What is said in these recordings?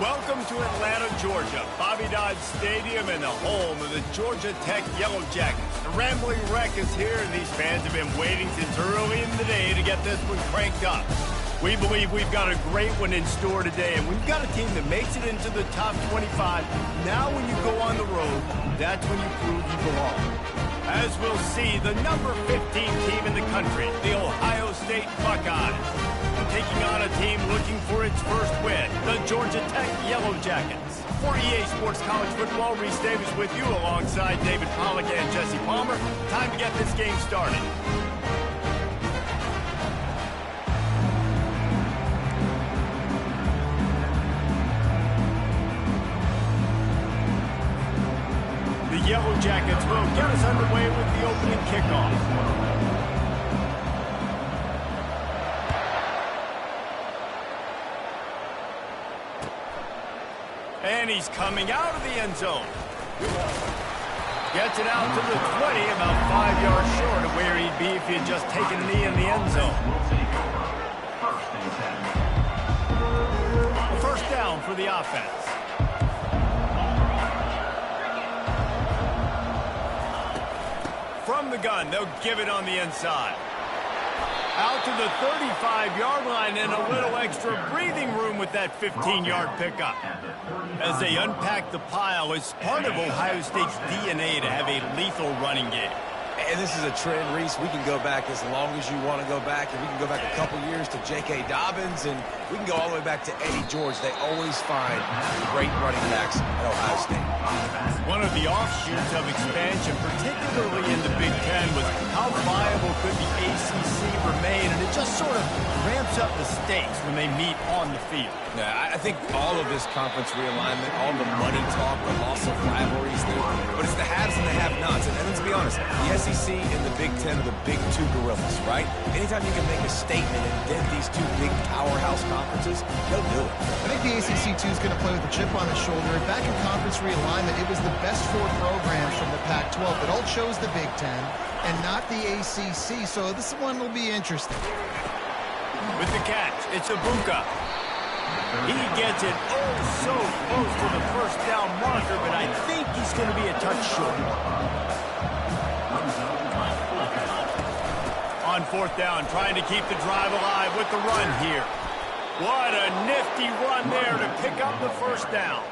Welcome to Atlanta, Georgia, Bobby Dodd Stadium and the home of the Georgia Tech Yellow Jackets. The Rambling Wreck is here, and these fans have been waiting since early in the day to get this one cranked up. We believe we've got a great one in store today, and we've got a team that makes it into the top 25. Now when you go on the road, that's when you prove you belong. As we'll see, the number 15 team in the country, the Ohio State Buckeyes, taking on a team looking for its first win, the Georgia Tech Yellow Jackets. For EA Sports College Football, Reese Davis with you alongside David Pollack and Jesse Palmer. Time to get this game started. The Yellow Jackets will get us underway with the opening kickoff. And he's coming out of the end zone. Gets it out to the 20, about 5 yards short of where he'd be if he had just taken a knee in the end zone. A first down for the offense. From the gun, they'll give it on the inside. Out to the 35-yard line and a little extra breathing room with that 15-yard pickup. As they unpack the pile, it's part of Ohio State's DNA to have a lethal running game. And this is a trend, Reese. We can go back as long as you want to go back, and we can go back a couple years to J.K. Dobbins, and we can go all the way back to Eddie George. They always find great running backs at Ohio State. One of the offshoots of expansion, particularly in the Big Ten, was how viable could the ACC remain, and it just sort of ramps up the stakes when they meet on the field. Yeah, I think all of this conference realignment, all the money talk, the loss of rivalries, but it's the haves and the have-nots. And let's be honest, the SEC and the Big Ten are the big two gorillas, right? Anytime you can make a statement and dent these two big powerhouse conferences, they'll do it. I think the ACC, too, is going to play with a chip on its shoulder. And back in conference realignment, it was the best four programs from the Pac-12 that all chose the Big Ten and not the ACC. So this one will be interesting. With the catch, it's Ibuka. He gets it so close to the first down marker, but I think he's going to be a touch short. On fourth down, trying to keep the drive alive with the run here. What a nifty run there to pick up the first down.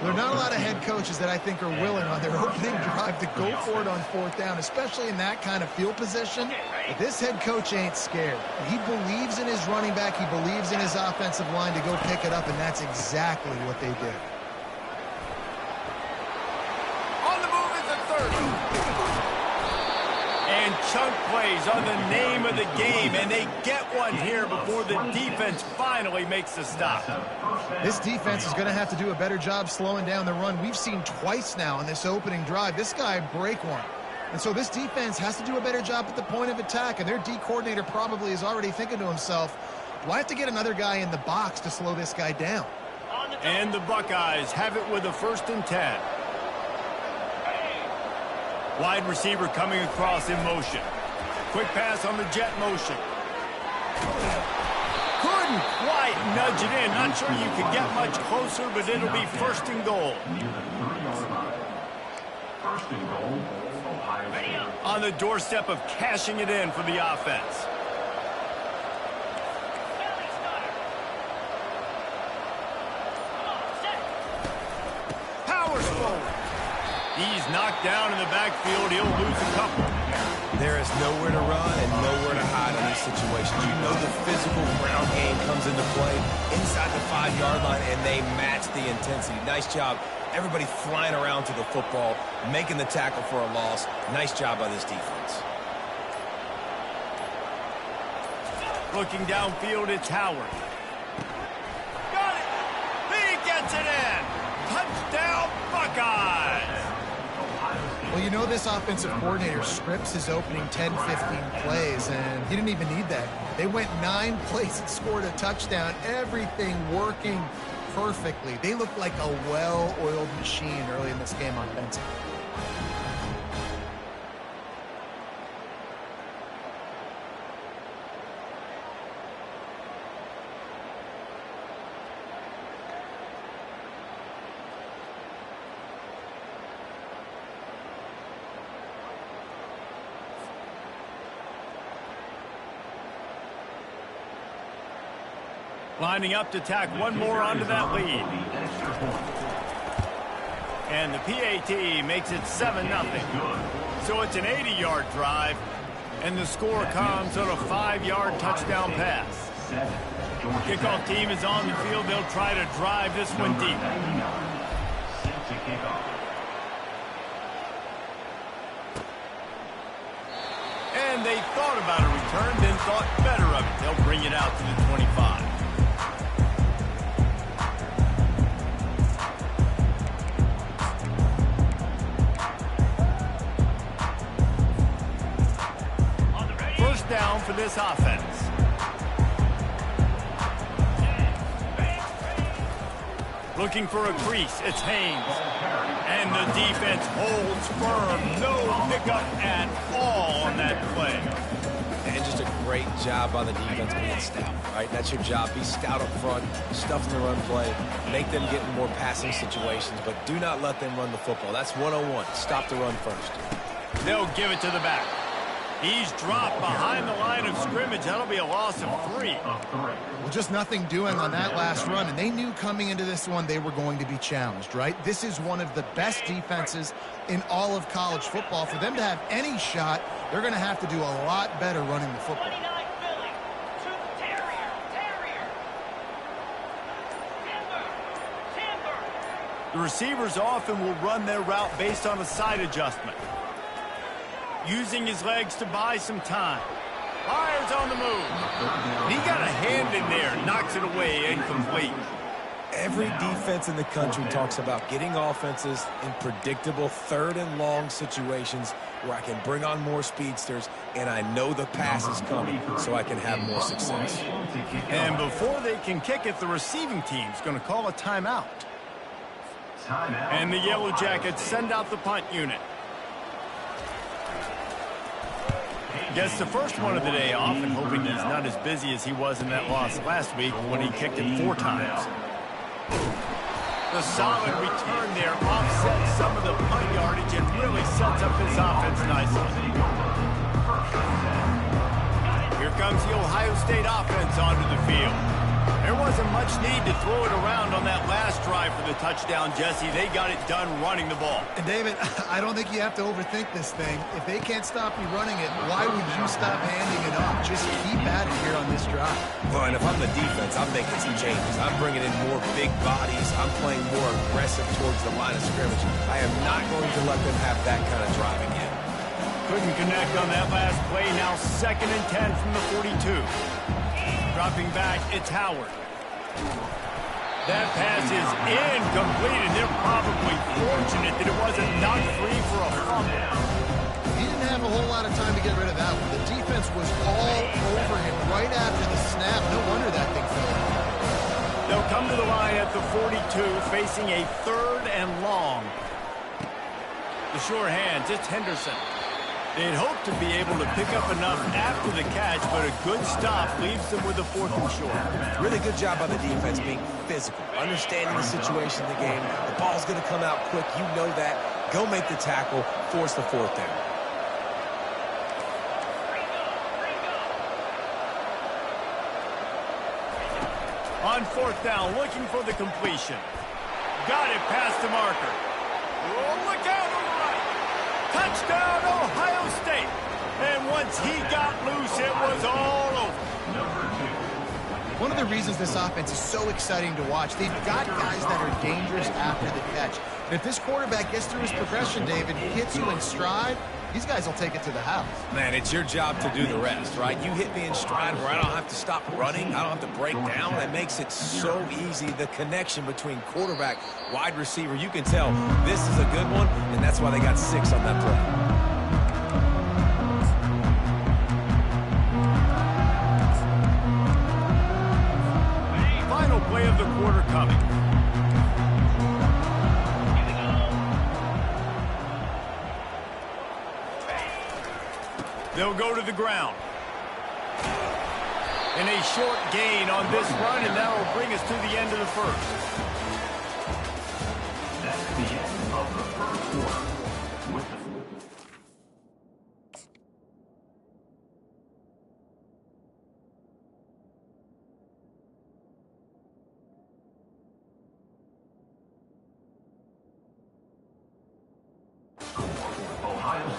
There are not a lot of head coaches that I think are willing on their opening drive to go for it on fourth down, especially in that kind of field position. But this head coach ain't scared. He believes in his running back. He believes in his offensive line to go pick it up, and that's exactly what they did. On the move is the third. And chunk plays are the name of the game, and they get one here before the defense finally makes the stop. This defense is going to have to do a better job slowing down the run. We've seen twice now in this opening drive this guy break one. And so this defense has to do a better job at the point of attack, and their D coordinator probably is already thinking to himself, do I have to get another guy in the box to slow this guy down? And the Buckeyes have it with a 1st and 10. Wide receiver coming across in motion. Quick pass on the jet motion. Couldn't quite nudge it in. Not sure you could get much closer, but it'll be 1st and goal. On the doorstep of cashing it in for the offense. Powers forward. He's knocked down in the backfield. He'll lose a couple. There is nowhere to run and nowhere to hide in these situations. You know the physical ground game comes into play inside the 5-yard line, and they match the intensity. Nice job. Everybody flying around to the football, making the tackle for a loss. Nice job by this defense. Looking downfield, it's Howard. Got it! He gets it in! Touchdown, Buckeyes! Well, you know this offensive coordinator scripts his opening 10-15 plays, and he didn't even need that. They went 9 plays and scored a touchdown. Everything working perfectly. They look like a well-oiled machine early in this game offensively. Lining up to tack one more onto that lead. And the PAT makes it 7-0. So it's an 80-yard drive, and the score comes on a 5-yard touchdown pass. Kickoff team is on the field. They'll try to drive this one deep. And they thought about a return, then thought better of it. They'll bring it out to the 25. First down for this offense. Looking for a crease, it's Haynes. And the defense holds firm. No pickup at all on that play. And just a great job by the defense being stout, right? That's your job. Be stout up front, stuff in the run play, make them get in more passing situations, but do not let them run the football. That's 101. Stop the run first. They'll give it to the back. He's dropped behind the line of scrimmage. That'll be a loss of 3. Well, just nothing doing on that last run, and they knew coming into this one they were going to be challenged, right? This is one of the best defenses in all of college football. For them to have any shot, they're going to have to do a lot better running the football. The receivers often will run their route based on a side adjustment. Using his legs to buy some time. Fires on the move. And he got a hand in there, knocks it away, incomplete. Every defense in the country talks about getting offenses in predictable 3rd and long situations where I can bring on more speedsters and I know the pass is coming so I can have more success. And before they can kick it, the receiving team's going to call a timeout. And the Yellow Jackets send out the punt unit. Gets the first one of the day off and hoping he's not as busy as he was in that loss last week when he kicked it 4 times. The solid return there offsets some of the punt yardage and really sets up his offense nicely. Here comes the Ohio State offense onto the field. There wasn't much need to throw it around on that last drive for the touchdown, Jesse. They got it done running the ball. And David, I don't think you have to overthink this thing. If they can't stop you running it, why would you stop handing it off? Just keep at it here on this drive. Well, and if I'm the defense, I'm making some changes. I'm bringing in more big bodies. I'm playing more aggressive towards the line of scrimmage. I am not going to let them have that kind of drive again. Couldn't connect on that last play. Now 2nd and 10 from the 42. Dropping back, it's Howard. That pass is incomplete, and they're probably fortunate that it wasn't knocked free for a fumble. He didn't have a whole lot of time to get rid of that one. The defense was all over him right after the snap. No wonder that thing fell. They'll come to the line at the 42, facing a 3rd and long. The sure hands, it's Henderson. They'd hope to be able to pick up enough after the catch, but a good stop leaves them with a 4th and short. Really good job by the defense being physical, understanding the situation in the game. The ball's going to come out quick. You know that. Go make the tackle, force the 4th down. On 4th down, looking for the completion. Got it past the marker. Oh, look out on the right. Touchdown, Ohio State. And once he got loose, it was all over. One of the reasons this offense is so exciting to watch, they've got guys that are dangerous after the catch. And if this quarterback gets through his progression, David, hits you in stride, these guys will take it to the house. Man, it's your job to do the rest, right? You hit me in stride where I don't have to stop running. I don't have to break down. That makes it so easy. The connection between quarterback, wide receiver, you can tell this is a good one, and that's why they got 6 on that play. Final play of the quarter coming. They'll go to the ground. And a short gain on this run, and that will bring us to the end of the first. That's the end of the first quarter. With the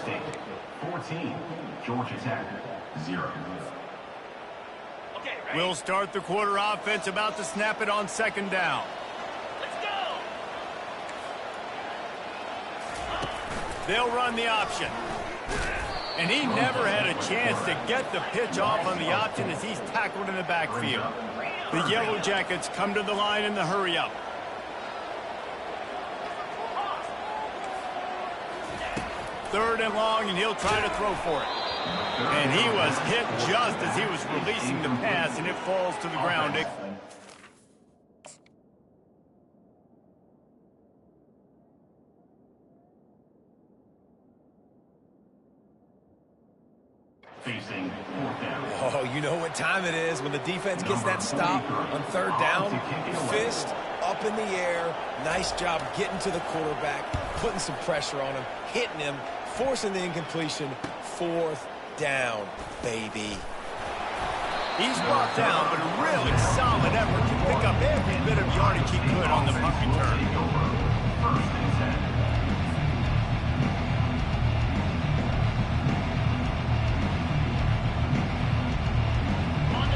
State 14, Georgia Tech 0. We'll start the quarter offense, about to snap it on second down. Let's go! They'll run the option. And he never had a chance to get the pitch off on the option as he's tackled in the backfield. The Yellow Jackets come to the line in the hurry-up. Third and long, and he'll try to throw for it. And he was hit just as he was releasing the pass, and it falls to the ground. Facing fourth down. Oh, you know what time it is when the defense gets that stop on third down. Fist up in the air. Nice job getting to the quarterback, putting some pressure on him, hitting him, forcing the incompletion. Fourth down, baby. He's brought down, but a really solid effort to pick up every bit of yardage he could on the punt return. First and 10.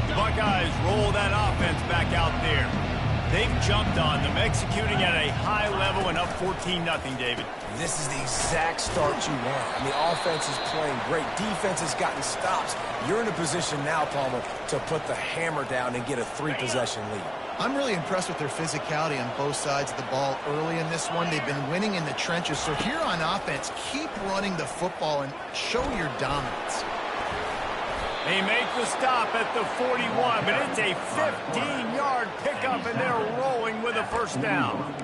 The Buckeyes roll that offense back out there. They've jumped on them, executing at a high level and up 14-0, David. This is the exact start you want. I mean, offense is playing great. Defense has gotten stops. You're in a position now, Palmer, to put the hammer down and get a 3-possession lead. I'm really impressed with their physicality on both sides of the ball early in this one. They've been winning in the trenches. So here on offense, keep running the football and show your dominance. They make the stop at the 41, but it's a 15-yard pickup, and they're rolling with a first down.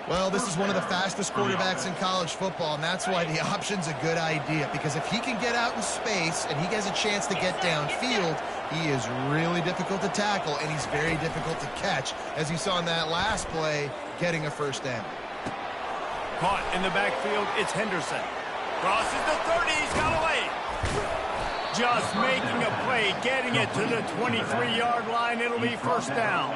Well, this is one of the fastest quarterbacks in college football, and that's why the option's a good idea, because if he can get out in space and he has a chance to get downfield, he is really difficult to tackle, and he's very difficult to catch, as you saw in that last play, getting a first down. Caught in the backfield, it's Henderson. Crosses the 30, he's got away. Just making a play, getting it to the 23-yard line. It'll be first down.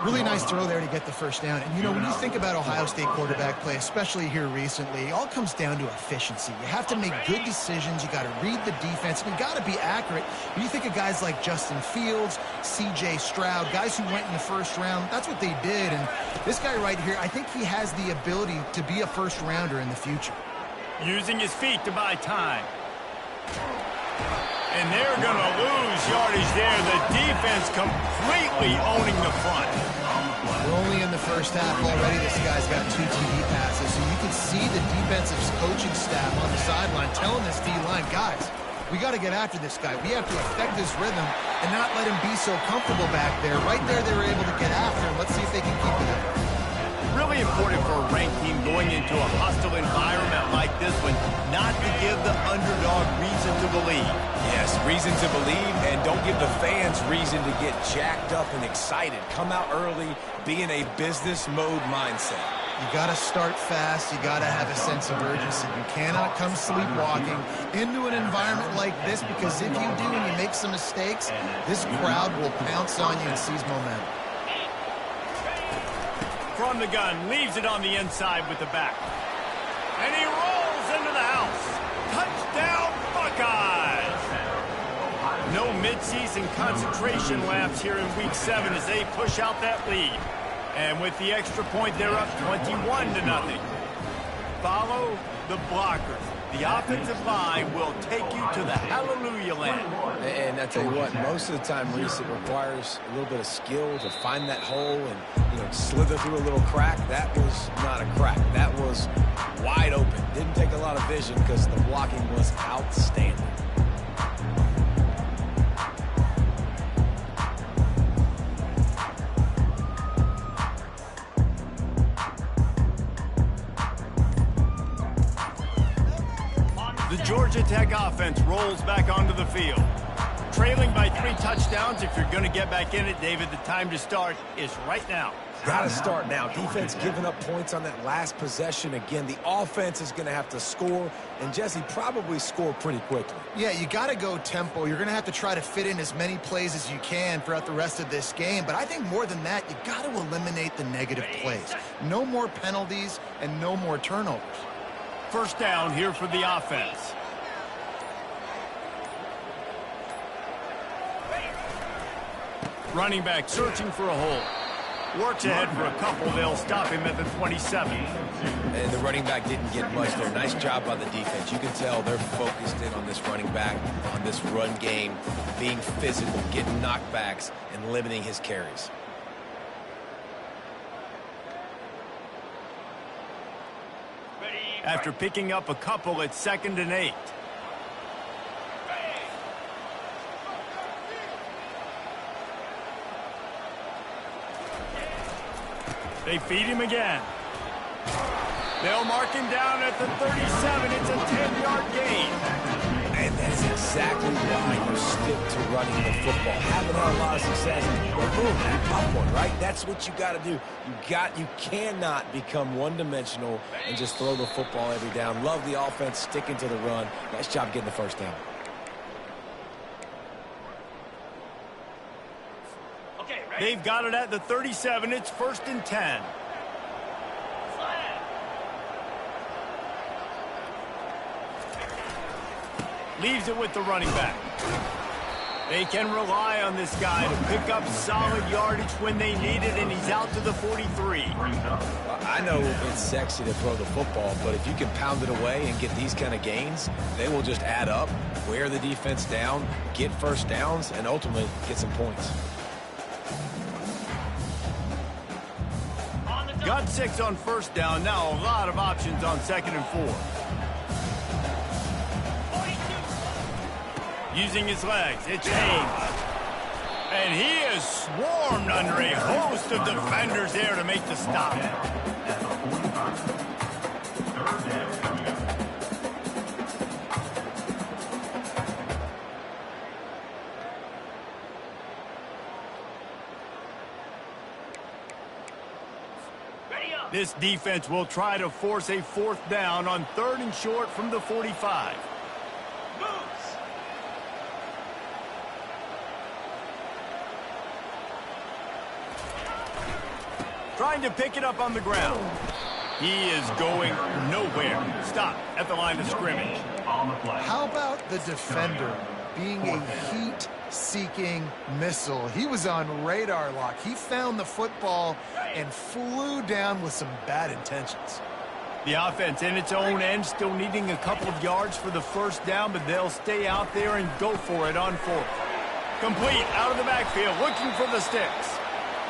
Really nice throw there to get the first down. And, you know, when you think about Ohio State quarterback play, especially here recently, it all comes down to efficiency. You have to make good decisions. You got to read the defense. And you got to be accurate. When you think of guys like Justin Fields, C.J. Stroud, guys who went in the first round, that's what they did. And this guy right here, I think he has the ability to be a first-rounder in the future. Using his feet to buy time. And they're going to lose yardage there. The defense completely owning the front. We're only in the first half already. This guy's got 2 TD passes. So you can see the defensive coaching staff on the sideline telling this D-line, guys, we got to get after this guy. We have to affect his rhythm and not let him be so comfortable back there. Right there, they were able to get after him. Let's see if they can keep it up. Really important for a ranked team going into a hostile environment like this one, not to give the underdog reason to believe. Yes, reason to believe, and don't give the fans reason to get jacked up and excited. Come out early, be in a business mode mindset. You got to start fast. You got to have a sense of urgency. You cannot come sleepwalking into an environment like this, because if you do and you make some mistakes, this crowd will pounce on you and seize momentum. From the gun, leaves it on the inside with the back. And he rolls into the house. Touchdown, Buckeyes! No midseason concentration laps here in Week 7 as they push out that lead. And with the extra point, they're up 21-0. Follow the blockers. The offensive line will take you to the hallelujah land. And I tell you what, most of the time, Reese, it requires a little bit of skill to find that hole and, you know, slither through a little crack. That was not a crack. That was wide open. Didn't take a lot of vision because the blocking was outstanding. Georgia Tech offense rolls back onto the field. Trailing by 3 touchdowns. If you're going to get back in it, David, the time to start is right now. Got to start now. Defense giving up points on that last possession. Again, the offense is going to have to score, and Jesse probably score pretty quickly. Yeah, you got to go tempo. You're going to have to try to fit in as many plays as you can throughout the rest of this game. But I think more than that, you got to eliminate the negative plays. No more penalties and no more turnovers. First down here for the offense. Running back searching for a hole. Works ahead for a couple. They'll stop him at the 27. And the running back didn't get much there. Nice job by the defense. You can tell they're focused in on this running back, on this run game, being physical, getting knockbacks, and limiting his carries. After picking up a couple, it's 2nd and 8. They feed him again. They'll mark him down at the 37. It's a 10-yard gain. And that is exactly why you stick to running the football. Haven't had a lot of success. Well, boom, up one, right? That's what you got to do. You cannot become one-dimensional and just throw the football every down. Love the offense, sticking to the run. Nice job getting the first down. They've got it at the 37. It's 1st and 10. Leaves it with the running back. They can rely on this guy to pick up solid yardage when they need it, and he's out to the 43. I know it's sexy to throw the football, but if you can pound it away and get these kind of gains, they will just add up, wear the defense down, get first downs, and ultimately get some points. Got 6 on 1st down. Now a lot of options on 2nd and 4. Using his legs, it's Haynes. And he is swarmed under a host of defenders there to make the stop. This defense will try to force a 4th down on 3rd and short from the 45. Trying to pick it up on the ground. He is going nowhere. Stop at the line of scrimmage. How about the defender being a heat-seeking missile? He was on radar lock. He found the football and flew down with some bad intentions. The offense in its own end still needing a couple of yards for the 1st down, but they'll stay out there and go for it on 4th. Complete out of the backfield, looking for the sticks.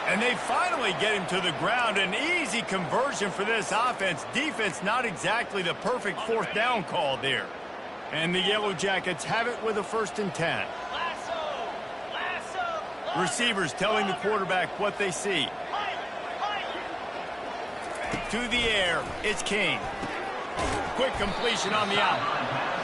And they finally get him to the ground. An easy conversion for this offense. Defense not exactly the perfect 4th down call there. And the Yellow Jackets have it with a 1st and 10. Receivers telling the quarterback what they see. To the air, it's King. Quick completion on the out.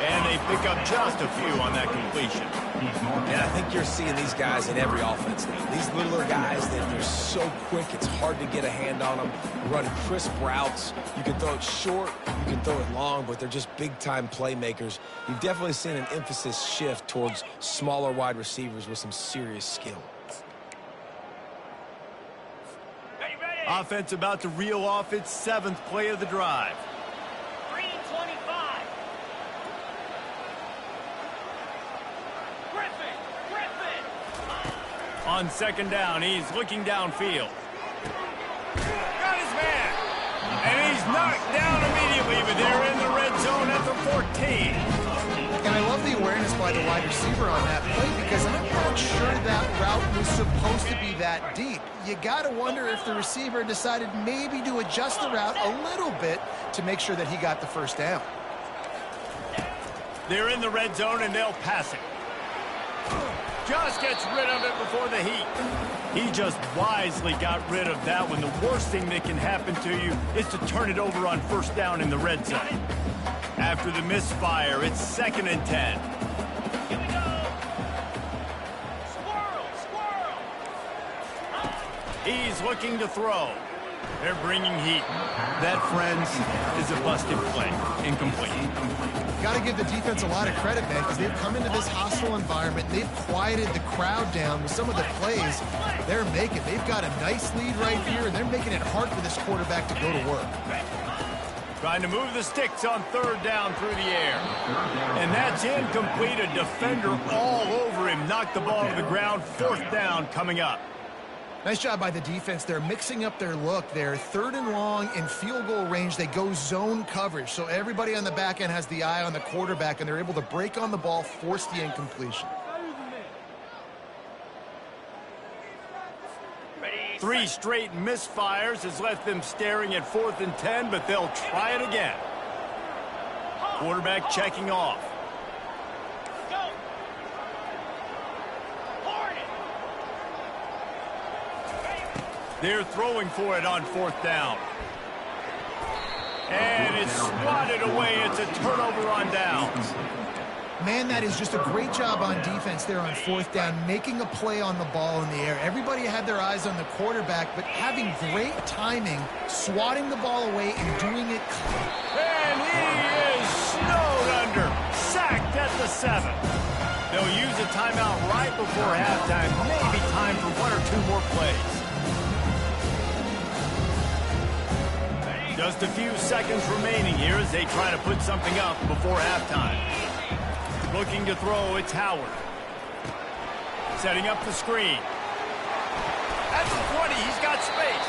And they pick up just a few on that completion. And I think you're seeing these guys in every offense now. These littler guys, they're so quick, it's hard to get a hand on them. Running crisp routes. You can throw it short, you can throw it long, but they're just big-time playmakers. You've definitely seen an emphasis shift towards smaller wide receivers with some serious skill. Offense about to reel off its 7th play of the drive. On 2nd down, he's looking downfield. Got his man. And he's knocked down immediately, but they're in the red zone at the 14. And I love the awareness by the wide receiver on that play because I'm not sure that route was supposed to be that deep. You got to wonder if the receiver decided maybe to adjust the route a little bit to make sure that he got the 1st down. They're in the red zone, and they'll pass it. Just gets rid of it before the heat. He just wisely got rid of that one. The worst thing that can happen to you is to turn it over on 1st down in the red zone. After the misfire, it's 2nd and 10. Here we go. Squirrel. He's looking to throw. They're bringing heat. That, friends, is a busted play. Incomplete. Got to give the defense a lot of credit, man, because they've come into this hostile environment. They've quieted the crowd down with some of the plays they're making. They've got a nice lead right here, and they're making it hard for this quarterback to go to work. Trying to move the sticks on third down through the air. And that's incomplete. A defender all over him. Knocked the ball to the ground. Fourth down coming up. Nice job by the defense. They're mixing up their look. They're third and long in field goal range. They go zone coverage. So everybody on the back end has the eye on the quarterback, and they're able to break on the ball, force the incompletion. 3 straight misfires has left them staring at 4th and 10, but they'll try it again. Quarterback checking off. They're throwing for it on 4th down. And it's swatted away. It's a turnover on downs. Man, that is just a great job on defense there on 4th down, making a play on the ball in the air. Everybody had their eyes on the quarterback, but having great timing, swatting the ball away and doing it clean. And he is snowed under, sacked at the 7. They'll use a timeout right before halftime, maybe time for 1 or 2 more plays. Just a few seconds remaining here as they try to put something up before halftime. Looking to throw, it's Howard. Setting up the screen. At the 20, he's got space.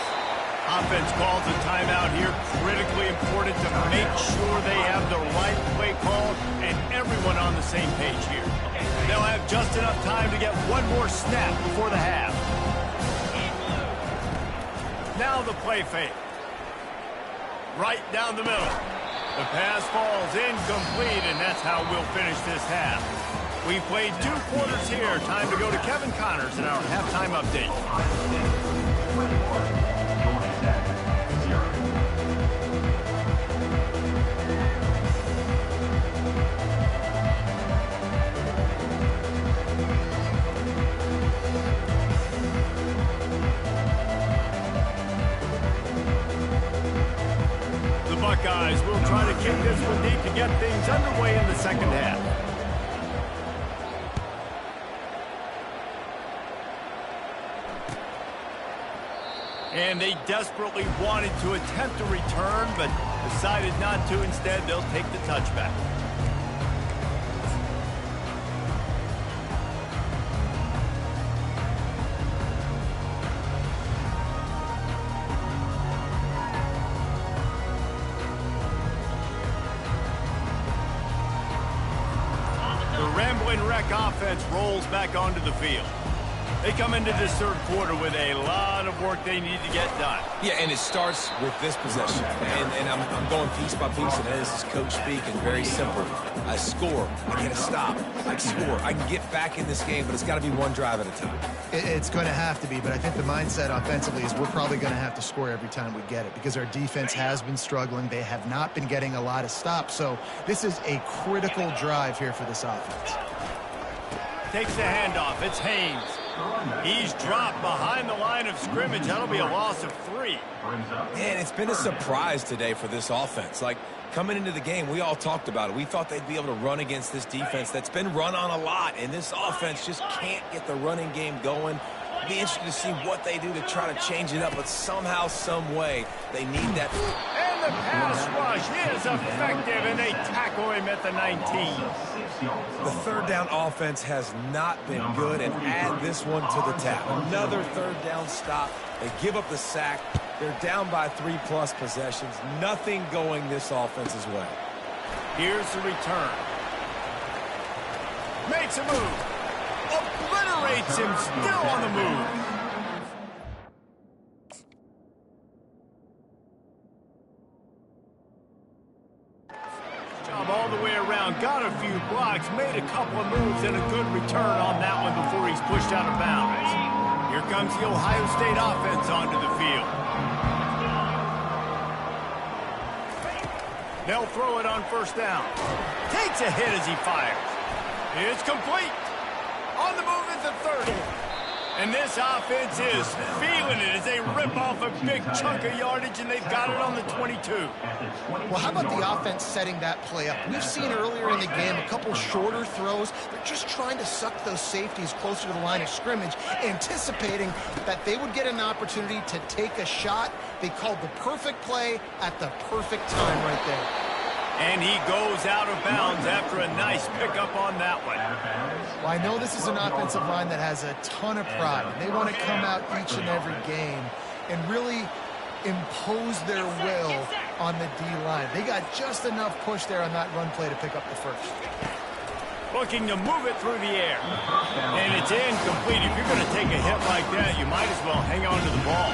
Offense calls a timeout here. Critically important to make sure they have the right play call and everyone on the same page here. They'll have just enough time to get one more snap before the half. Now the play fake. Right down the middle. The pass falls incomplete, and that's how we'll finish this half. We've played 2 quarters here. Time to go to Kevin Connors in our halftime update. Buckeyes will try to kick this one deep to get things underway in the second half. And they desperately wanted to attempt a return, but decided not to. Instead, they'll take the touchback. Offense rolls back onto the field. They come into this third quarter with a lot of work they need to get done. Yeah, and it starts with this possession. And I'm going piece by piece, and this is coach speak, and very simple. I score. I get a stop. I score. I can get back in this game, but it's got to be one drive at a time. It's going to have to be, but I think the mindset offensively is we're probably going to have to score every time we get it because our defense has been struggling. They have not been getting a lot of stops, so this is a critical drive here for this offense. Takes the handoff. It's Haynes. He's dropped behind the line of scrimmage. That'll be a loss of 3. And it's been a surprise today for this offense. Like, coming into the game, we all talked about it. We thought they'd be able to run against this defense that's been run on a lot, and this offense just can't get the running game going. It'll be interesting to see what they do to try to change it up, but somehow, some way, they need that. And the pass rush is effective, and they tackle him at the 19. The third down offense has not been good, and add this one to the tap. Another third down stop. They give up the sack. They're down by 3+ possessions. Nothing going this offense's way. Here's the return. Makes a move. Obliterates him, still on the move. Job all the way around, got a few blocks, made a couple of moves, and a good return on that one before he's pushed out of bounds. Here comes the Ohio State offense onto the field. They'll throw it on first down. Takes a hit as he fires. It's complete. On the move at the 30. And this offense is feeling it as they rip off a big chunk of yardage, and they've got it on the 22. Well, how about the offense setting that play up? We've seen earlier in the game a couple shorter throws. They're just trying to suck those safeties closer to the line of scrimmage, anticipating that they would get an opportunity to take a shot. They called the perfect play at the perfect time right there. And he goes out of bounds after a nice pickup on that one. Well, I know this is an offensive line that has a ton of pride. They want to come out each and every game and really impose their will on the D-line. They got just enough push there on that run play to pick up the first. Looking to move it through the air. And it's incomplete. If you're going to take a hit like that, you might as well hang on to the ball.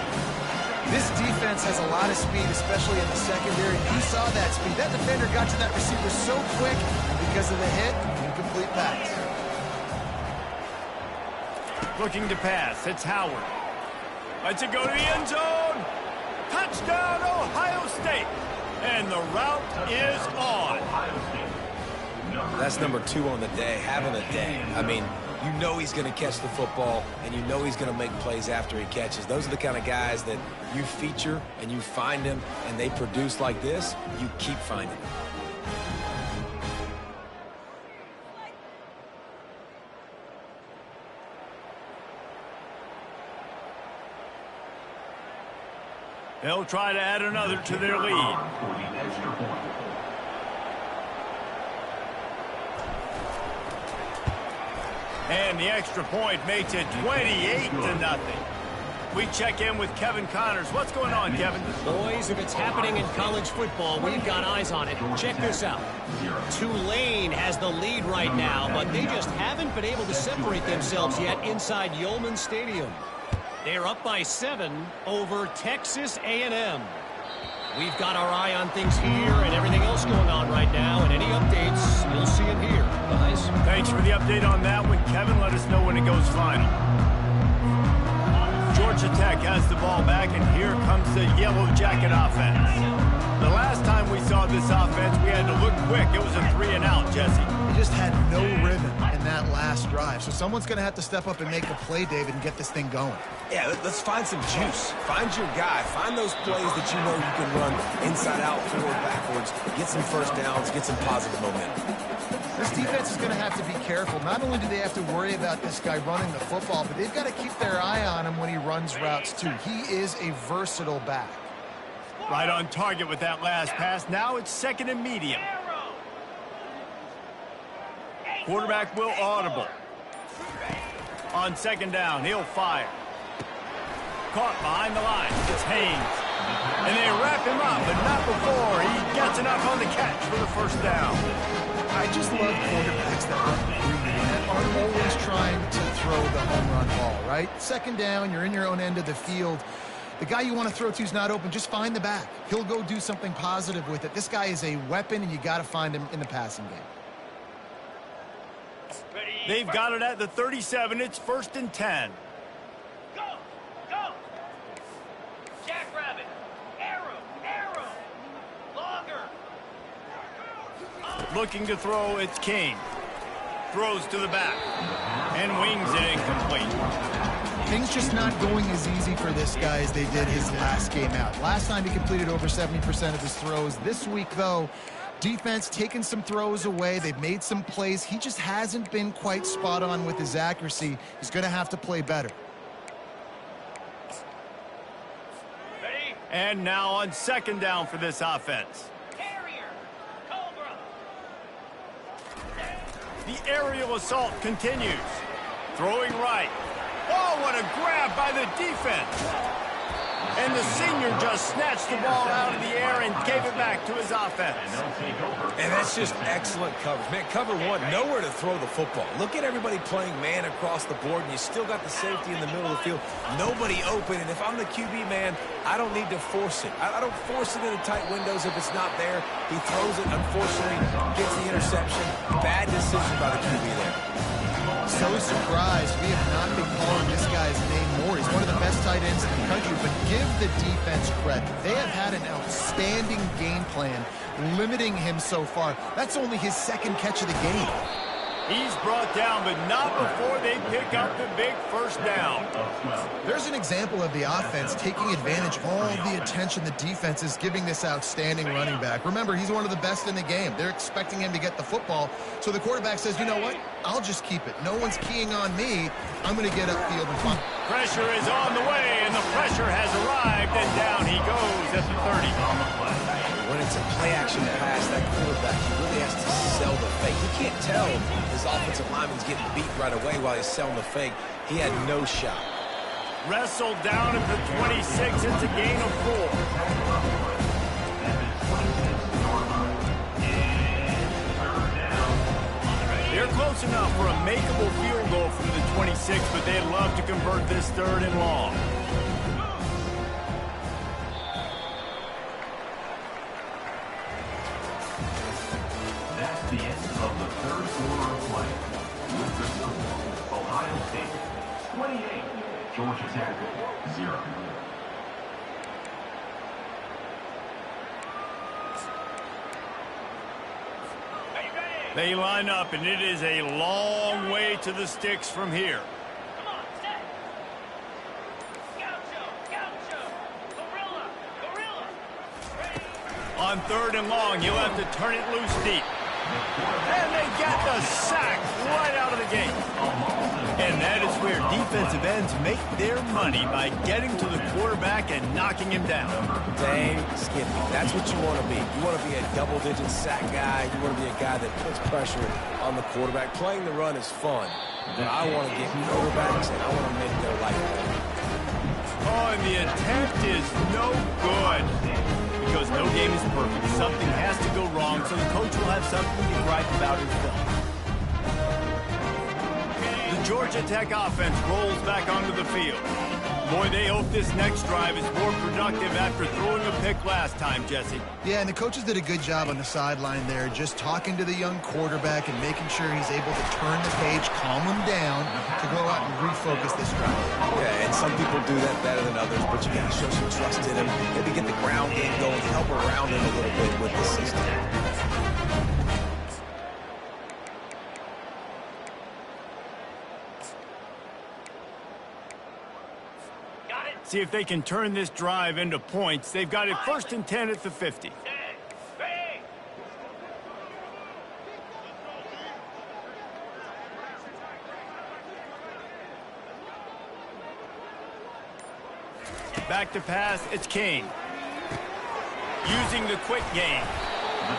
This defense has a lot of speed, especially in the secondary. You saw that speed. That defender got to that receiver so quick, and because of the hit, incomplete pass. Looking to pass. It's Howard. Lets it go to the end zone. Touchdown, Ohio State. And the route is on. That's number 2 on the day, having a day. I mean, you know he's going to catch the football, and you know he's going to make plays after he catches. Those are the kind of guys that you feature and you find them, and they produce like this, you keep finding them. They'll try to add another to their lead. And the extra point makes it 28-0. We check in with Kevin Connors. What's going on, Kevin? Boys, if it's happening in college football, we've got eyes on it. Check this out. Tulane has the lead right now, but they just haven't been able to separate themselves yet inside Yulman Stadium. They're up by 7 over Texas A&M. We've got our eye on things here and everything else going on right now, and any updates, you'll see them here, guys. Thanks for the update on that one, Kevin. Let us know when it goes final. Georgia Tech has the ball back, and here comes the Yellow Jacket offense. The last time we saw this offense, we had to look quick. It was a 3-and-out, Jesse. They just had no rhythm in that last drive. So someone's going to have to step up and make a play, David, and get this thing going. Yeah, let's find some juice. Find your guy. Find those plays that you know you can run inside out, forward, backwards. Get some first downs. Get some positive momentum. This defense is going to have to be careful. Not only do they have to worry about this guy running the football, but they've got to keep their eye on him when he runs routes, too. He is a versatile back. Right on target with that last pass. Now it's 2nd and medium. Quarterback will audible. On 2nd down, he'll fire. Caught behind the line. It's Haynes. And they wrap him up, but not before he gets enough on the catch for the first down. I just love quarterbacks that run greedy and aren't always trying to throw the home run ball, right? 2nd down, you're in your own end of the field. The guy you want to throw to is not open. Just find the back. He'll go do something positive with it. This guy is a weapon, and you got to find him in the passing game. They've got it at the 37. It's 1st and 10. Go! Go! Jackrabbit! Arrow! Longer! Looking to throw, it's King. Throws to the back. And wings it incomplete. Things just not going as easy for this guy as they did his last game out. Last time he completed over 70% of his throws. This week, though, defense taking some throws away. They've made some plays. He just hasn't been quite spot on with his accuracy. He's going to have to play better. Ready? And now on 2nd down for this offense. Carrier! Cobra! The aerial assault continues. Throwing right. Oh, what a grab by the defense. And the senior just snatched the ball out of the air and gave it back to his offense. And that's just excellent coverage. Man, cover one, nowhere to throw the football. Look at everybody playing man across the board, and you still got the safety in the middle of the field. Nobody open, and if I'm the QB, man, I don't need to force it. I don't force it into tight windows if it's not there. He throws it, unfortunately, gets the interception. Bad decision by the QB there. So surprised we have not been calling this guy's name more. He's one of the best tight ends in the country, but give the defense credit. They have had an outstanding game plan limiting him so far. That's only his 2nd catch of the game. He's brought down, but not before they pick up the big first down. There's an example of the offense taking advantage of all the attention the defense is giving this outstanding running back. Remember, he's one of the best in the game. They're expecting him to get the football. So the quarterback says, you know what? I'll just keep it. No one's keying on me. I'm going to get upfield and find. Pressure is on the way, and the pressure has arrived, and down he goes at the 30. When it's a play-action pass, that quarterback, he really has to sell the fake. He can't tell his offensive lineman's getting beat right away while he's selling the fake. He had no shot. Wrestled down at the 26. It's a gain of 4. They're close enough for a makeable field goal from the 26, but they'd love to convert this 3rd and long. That's the end of the 3rd quarter of play. With the score, Ohio State 28, Georgia Tech 0. They line up, and it is a long way to the sticks from here. Come on, set. Gaucho, gaucho. Gorilla, gorilla. Ready. On 3rd and long, he'll have to turn it loose deep. And they get the sack right out of the gate. And that is where defensive ends make their money, by getting to the quarterback and knocking him down. Dang, Skippy, that's what you want to be. You want to be a double-digit sack guy. You want to be a guy that puts pressure on the quarterback. Playing the run is fun, but I want to get quarterbacks, and I want to make their life better. Oh, and the attempt is no good. Because no game is perfect. Something has to go wrong, so the coach will have something to gripe about in film. The Georgia Tech offense rolls back onto the field. Boy, they hope this next drive is more productive after throwing a pick last time, Jesse. Yeah, and the coaches did a good job on the sideline there, just talking to the young quarterback and making sure he's able to turn the page, calm him down to go out and refocus this drive. Yeah, and some people do that better than others, but you got to show some trust in him. Maybe get the ground game going, help around him a little bit with the system. See if they can turn this drive into points. They've got it 1st and 10 at the 50. Ready. Back to pass, it's Kane. Using the quick game.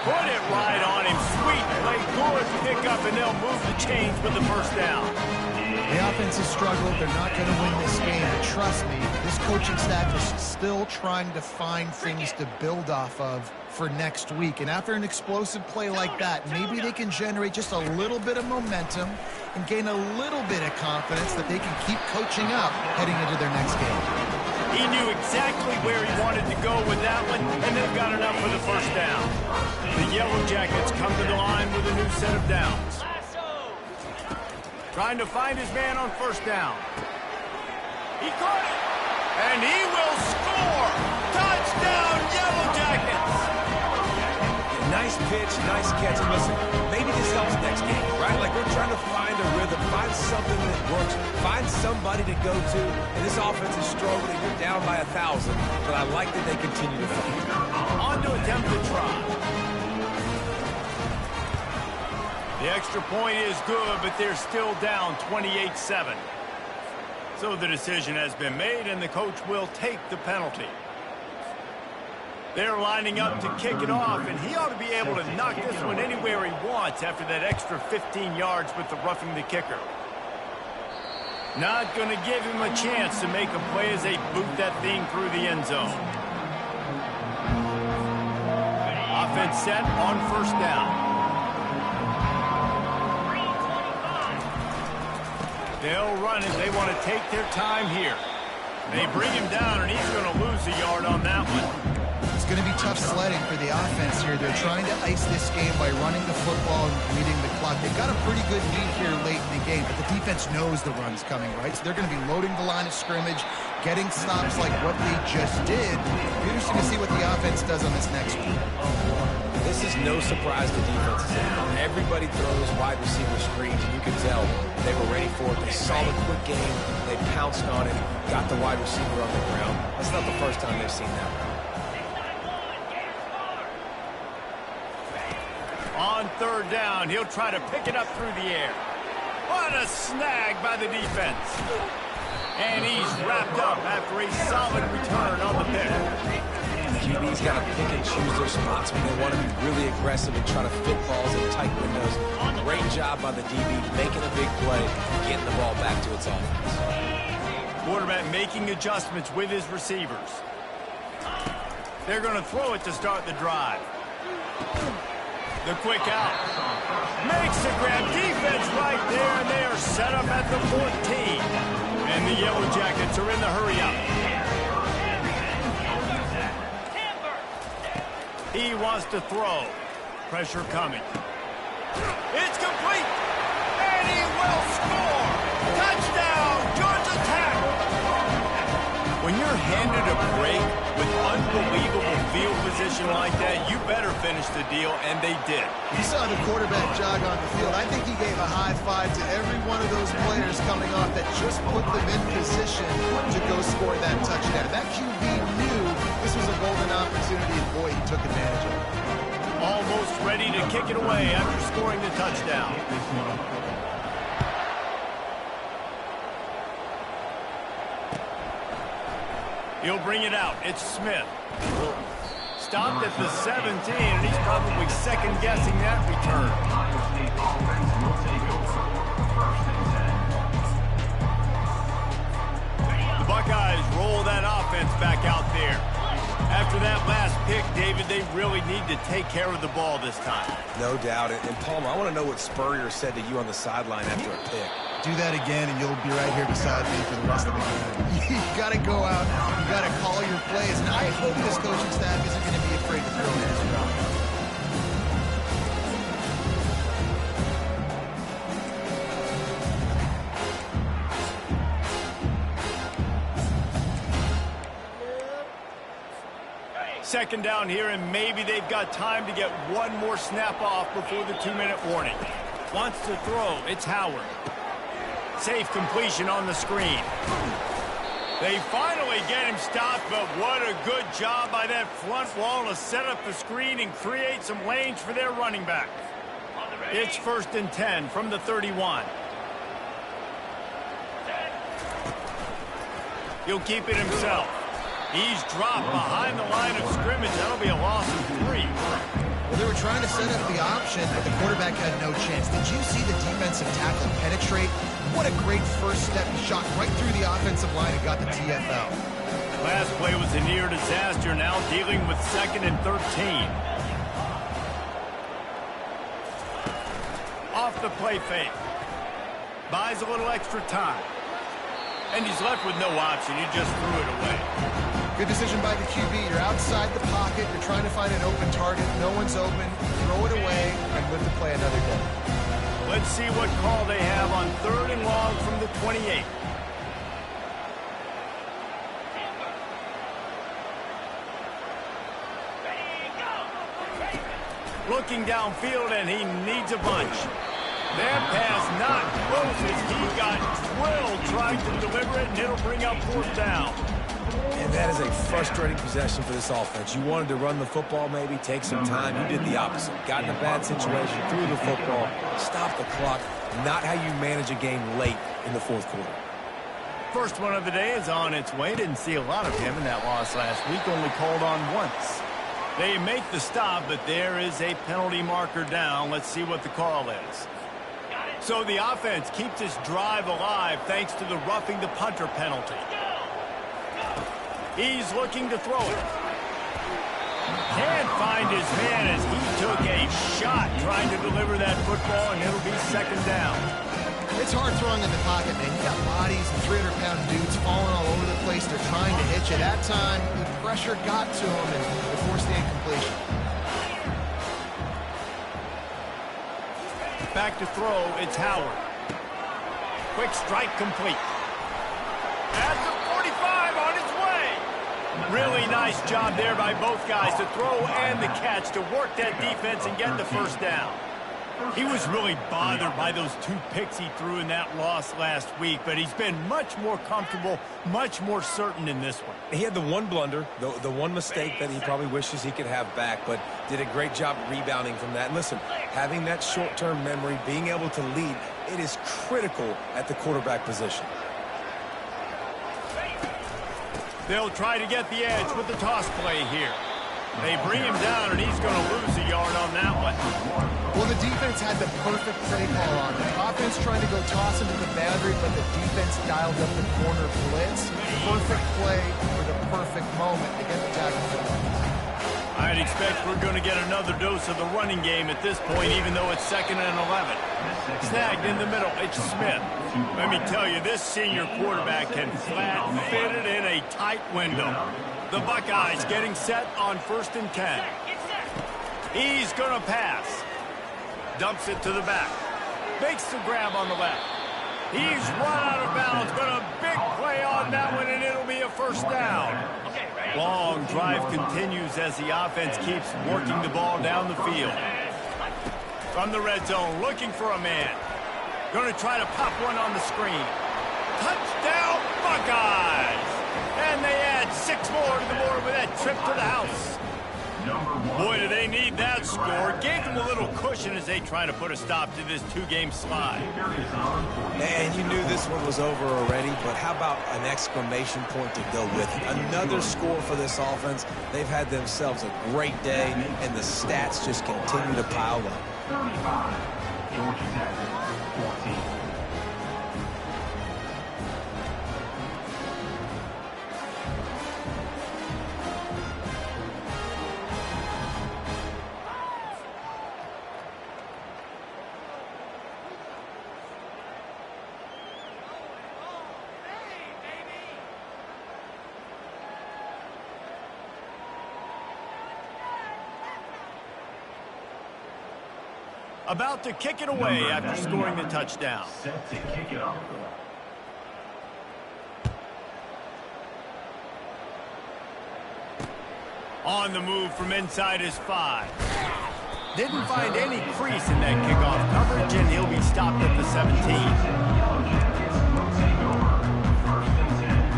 Put it right on him. Sweet play, good pickup, and they'll move the chains with the first down. The offense has struggled. They're not going to win this game. But trust me, this coaching staff is still trying to find things to build off of for next week. And after an explosive play like that, maybe they can generate just a little bit of momentum and gain a little bit of confidence that they can keep coaching up heading into their next game. He knew exactly where he wanted to go with that one, and they've got enough for the first down. The Yellow Jackets come to the line with a new set of downs. Trying to find his man on first down. He caught it, and he will score! Touchdown, Yellow Jackets! Nice pitch, nice catch. And listen, maybe this helps next game, right? Like, we're trying to find a rhythm, find something that works, find somebody to go to. And this offense is struggling. You're down by 1,000, but I like that they continue to fight. On to attempt to try. The extra point is good, but they're still down 28-7. So the decision has been made, and the coach will take the penalty. They're lining up to kick it off, and he ought to be able to knock this one anywhere he wants after that extra 15 yards with the roughing the kicker. Not going to give him a chance to make a play as they boot that thing through the end zone. Offense set on first down. They'll run it. They want to take their time here. They bring him down, and he's going to lose a yard on that one. It's going to be tough sledding for the offense here. They're trying to ice this game by running the football and reading the clock. They've got a pretty good lead here late in the game, but the defense knows the run's coming, right? So they're going to be loading the line of scrimmage, getting stops like what they just did. Interesting to see what the offense does on this next one. This is no surprise to defenses anymore. Everybody throws wide receiver screens, and you can tell they were ready for it. They saw the quick game. They pounced on it, got the wide receiver on the ground. That's not the first time they've seen that. On third down, he'll try to pick it up through the air. What a snag by the defense. And he's wrapped up after a solid return on the pick. QB's got to pick and choose their spots when they want to be really aggressive and try to fit balls in tight windows. Great job by the DB, making a big play, getting the ball back to its offense. Quarterback making adjustments with his receivers. They're going to throw it to start the drive. The quick out. Makes the grab. Defense right there, and they are set up at the 14. And the Yellow Jackets are in the hurry-up. He wants to throw. Pressure coming. It's complete. And he will score. Touchdown, Georgia Tech. When you're handed a break with unbelievable field position like that, you better finish the deal, and they did. You saw the quarterback jog on the field. I think he gave a high five to every one of those players coming off that just put them in position to go score that touchdown. That QB knew this was a golden opportunity, and boy, he took advantage of it. Almost ready to kick it away after scoring the touchdown. He'll bring it out. It's Smith. Stopped at the 17, and he's probably second-guessing that return. The Buckeyes roll that offense back out there. After that last pick, David, they really need to take care of the ball this time. No doubt. And Palmer, I want to know what Spurrier said to you on the sideline after a pick. Do that again, and you'll be right here beside me for the rest of the game. You got to go out. You got to call your plays. And I hope this coaching staff isn't going to be afraid to throw it as well. Second down here, and maybe they've got time to get one more snap off before the 2-minute warning. Wants to throw. It's Howard. Safe completion on the screen. They finally get him stopped, but what a good job by that front wall to set up the screen and create some lanes for their running back. It's 1st and 10 from the 31. He'll keep it himself. He's dropped behind the line of scrimmage. That'll be a loss of 3. Well, they were trying to set up the option, but the quarterback had no chance. Did you see the defensive tackle penetrate? What a great first step. He shot right through the offensive line and got the TFL. Last play was a near disaster, now dealing with 2nd and 13. Off the play fake. Buys a little extra time. And he's left with no option. He just threw it away. Good decision by the QB. You're outside the pocket. You're trying to find an open target. No one's open. Throw it away and live to play another day. Let's see what call they have on 3rd and long from the 28. Looking downfield, and he needs a bunch. That pass not close as he got drilled trying to deliver it, and it'll bring up 4th down. And that is a frustrating possession for this offense. You wanted to run the football, maybe take some time. You did the opposite. Got in a bad situation, threw the football, stopped the clock. Not how you manage a game late in the 4th quarter. First one of the day is on its way. Didn't see a lot of him in that loss last week. Only called on once. They make the stop, but there is a penalty marker down. Let's see what the call is. So the offense keeps this drive alive thanks to the roughing the punter penalty. He's looking to throw it. Can't find his man as he took a shot trying to deliver that football, and it'll be 2nd down. It's hard throwing in the pocket, man. You got bodies and 300-pound dudes falling all over the place. They're trying to hit you. That time, the pressure got to him, and they forced the incompletion. Back to throw, it's Howard. Quick strike complete. At the 45 on its way. Really nice job there by both guys to throw and the catch to work that defense and get the first down. He was really bothered by those 2 picks he threw in that loss last week, but he's been much more comfortable, much more certain in this one. He had the one blunder, the one mistake that he probably wishes he could have back, but did a great job rebounding from that. And listen, having that short-term memory, being able to lead, it is critical at the quarterback position. They'll try to get the edge with the toss play here. They bring him down, and he's going to lose a yard on that one. Well, the defense had the perfect play call on it. Offense trying to go toss into the boundary, but the defense dialed up the corner blitz. Perfect play for the perfect moment to get the tackle for them. I'd expect we're going to get another dose of the running game at this point, even though it's 2nd and 11. Snagged in the middle, it's Smith. Let me tell you, this senior quarterback can flat fit it in a tight window. The Buckeyes getting set on 1st and 10. He's going to pass. Dumps it to the back. Makes the grab on the left. He's run out of bounds, but a big play on that one, and it'll be a first down. Long drive continues as the offense keeps working the ball down the field. From the red zone, looking for a man. Going to try to pop one on the screen. Touchdown, Buckeyes! And they add 6 more to the board with that trip to the house. Boy, do they need that score. Gave them a little cushion as they try to put a stop to this 2-game slide. And you knew this one was over already, but how about an exclamation point to go with it? Another score for this offense. They've had themselves a great day, and the stats just continue to pile up. 35, Georgia Tech, 14. About to kick it away after scoring the touchdown. Set to kick it off. On the move from inside his 5. Didn't find any crease in that kickoff coverage, and he'll be stopped at the 17. Yellow Jackets will take over 1st and 10.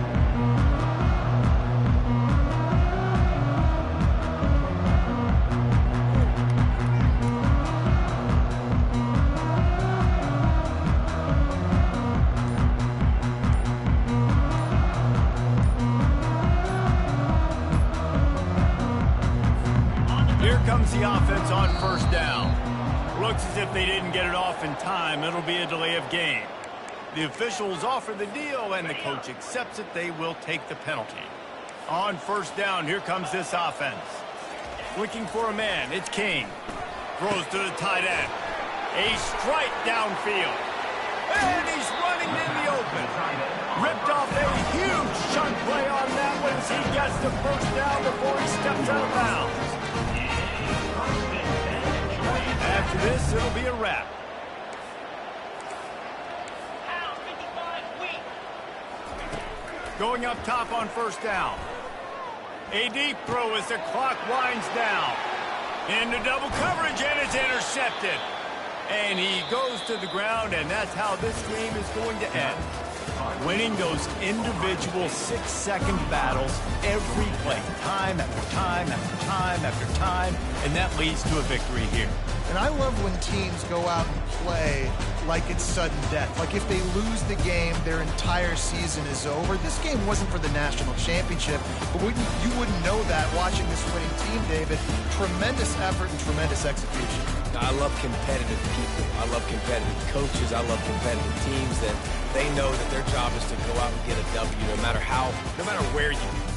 Here comes the offense on 1st down. Looks as if they didn't get it off in time. It'll be a delay of game. The officials offer the deal, and the coach accepts it. They will take the penalty. On 1st down, here comes this offense. Looking for a man, it's King. Throws to the tight end. A strike downfield. And he's running in the open. Ripped off a huge chunk play on that one as he gets the 1st down before he steps out of bounds. After this, it'll be a wrap. Going up top on 1st down. A deep throw as the clock winds down. Into double coverage, and it's intercepted. And he goes to the ground, and that's how this game is going to end. Winning those individual 6-second battles every play, time after time after time after time, and that leads to a victory here. And I love when teams go out and play like it's sudden death. Like if they lose the game, their entire season is over. This game wasn't for the national championship, but you wouldn't know that watching this winning team, David. Tremendous effort and tremendous execution. I love competitive people. I love competitive coaches. I love competitive teams that they know that their job is to go out and get a W no matter where you